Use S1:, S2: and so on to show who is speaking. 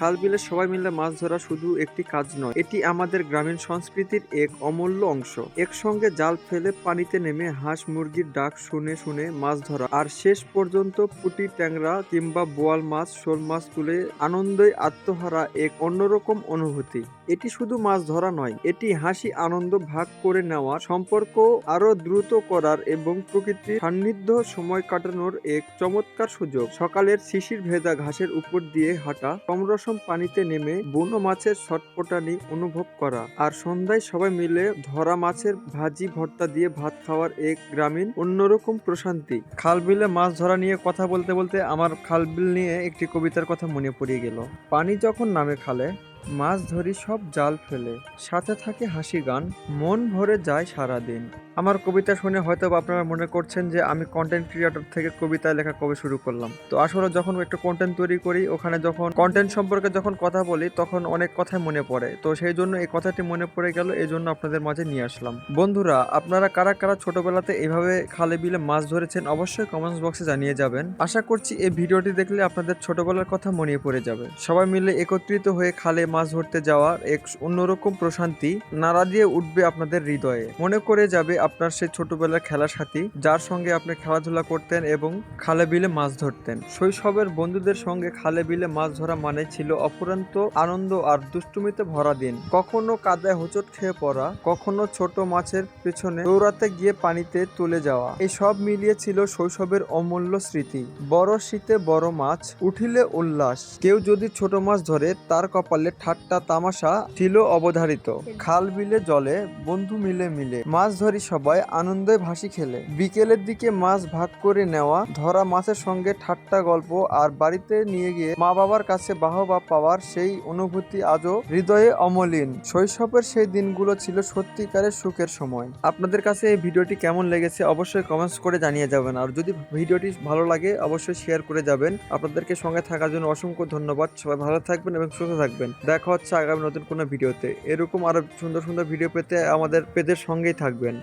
S1: খাল বিলে সবাই মিলে মাছ ধরা শুধু একটি কাজ নয়, এটি আমাদের গ্রামীণ সংস্কৃতির এক অমূল্য অংশ। একসঙ্গে জাল ফেলে পানিতে নেমে হাঁস মুরগির ডাক শুনে শুনে মাছ ধরা, আর শেষ পর্যন্ত পুঁটি, ট্যাংরা কিংবা বোয়াল মাছ, শোল মাছ তুলে আনন্দে আত্মহারা এক অন্যরকম অনুভূতি। এটি শুধু মাছ ধরা নয়, এটি হাসি আনন্দ ভাগ করে নেওয়া, সম্পর্ক আরো দ্রুত করার এবং প্রকৃতির সান্নিধ্য সময় কাটানোর এক চমৎকার সুযোগ। সকালের শিশির ভেজা ঘাসের উপর দিয়ে হাঁটা, কমরসম পানিতে নেমে বুনো মাছের ছটপটানি অনুভব করা, আর সন্ধ্যায় সবাই মিলে ধরা মাছের ভাজি ভর্তা দিয়ে ভাত খাওয়ার এক গ্রামীণ অন্যরকম প্রশান্তি। খাল বিলে মাছ ধরা নিয়ে কথা বলতে বলতে আমার খাল বিল নিয়ে একটি কবিতার কথা মনে পড়ে গেল। পানি যখন নামে খালে, মাছ ধরি সব জাল ফেলে, সাথে থাকে হাসি গান, মন ভরে যায় সারাদিন। আমার কবিতা শুনে হয়তো আপনারা মনে করছেন যে আমি কন্টেন্ট ক্রিয়েটর থেকে কবিতা লেখা কবে শুরু করলাম। তো আসলে যখন একটা কন্টেন্ট তৈরি করি, ওখানে যখন কন্টেন্ট সম্পর্কে যখন কথা বলি, তখন অনেক কথাই মনে পড়ে। তো সেই জন্য এই কথাটি মনে পড়ে গেল, এই জন্য আপনাদের মাঝে নিয়ে আসলাম। বন্ধুরা, আপনারা কারা কারা ছোটবেলাতে এইভাবে খালে বিলে মাছ ধরেছেন অবশ্যই কমেন্টস বক্সে জানিয়ে যাবেন। আশা করছি এই ভিডিওটি দেখলে আপনাদের ছোটবেলার কথা মনে পড়ে যাবে। সবাই মিলে একত্রিত হয়ে খালে মাছ ধরতে যাওয়ার এক অন্যরকম প্রশান্তি নাড়া দিয়ে উঠবে আপনাদের হৃদয়ে। মনে করে যাবে আপনার সেই ছোটবেলার খেলার সাথী, যার সঙ্গে আপনি খেলাধুলা করতেন এবং খালে বিলে মাছ ধরতেন। শৈশবের বন্ধুদের সঙ্গে খালে বিলে মাছ ধরা মানে ছিল অফুরন্ত আনন্দ আর দুষ্টুমিতে ভরা দিন। কখনো কাদায় হোঁচট খেয়ে পড়া, কখনো ছোট মাছের পেছনে দৌড়াতে গিয়ে পানিতে তুলে যাওয়া, এই সব মিলিয়ে ছিল শৈশবের অমূল্য স্মৃতি। বড় শীতে বড় মাছ উঠিলে উল্লাস, কেউ যদি ছোট মাছ ধরে তার কপালে ঠাট্টা তামাশা ছিল অবধারিত। খাল বিলে জলে বন্ধু মিলে মিলে মাছ ধরি সবাই আনন্দে ভাসি খেলে। বিকেলের দিকে মাছ ভাগ করে নেওয়া, ধরা মাছের সঙ্গে ঠাট্টা গল্প, আর বাড়িতে নিয়ে গিয়ে মা বাবার কাছে বাহবা পাওয়ার সেই অনুভূতি আজও হৃদয়ে অমলিন। শৈশবের সেই দিনগুলো ছিল সত্যিকারের সুখের সময়। আপনাদের কাছে এই ভিডিওটি কেমন লেগেছে অবশ্যই কমেন্টস করে জানিয়ে যাবেন, আর যদি ভিডিওটি ভালো লাগে অবশ্যই শেয়ার করে যাবেন। আপনাদেরকে সঙ্গে থাকার জন্য অসংখ্য ধন্যবাদ। সবাই ভালো থাকবেন এবং সুস্থ থাকবেন। দেখা হচ্ছে আগামী নতুন কোনো ভিডিওতে। এরকম আরো সুন্দর সুন্দর ভিডিও পেতে আমাদের পেজের সঙ্গেই থাকবেন।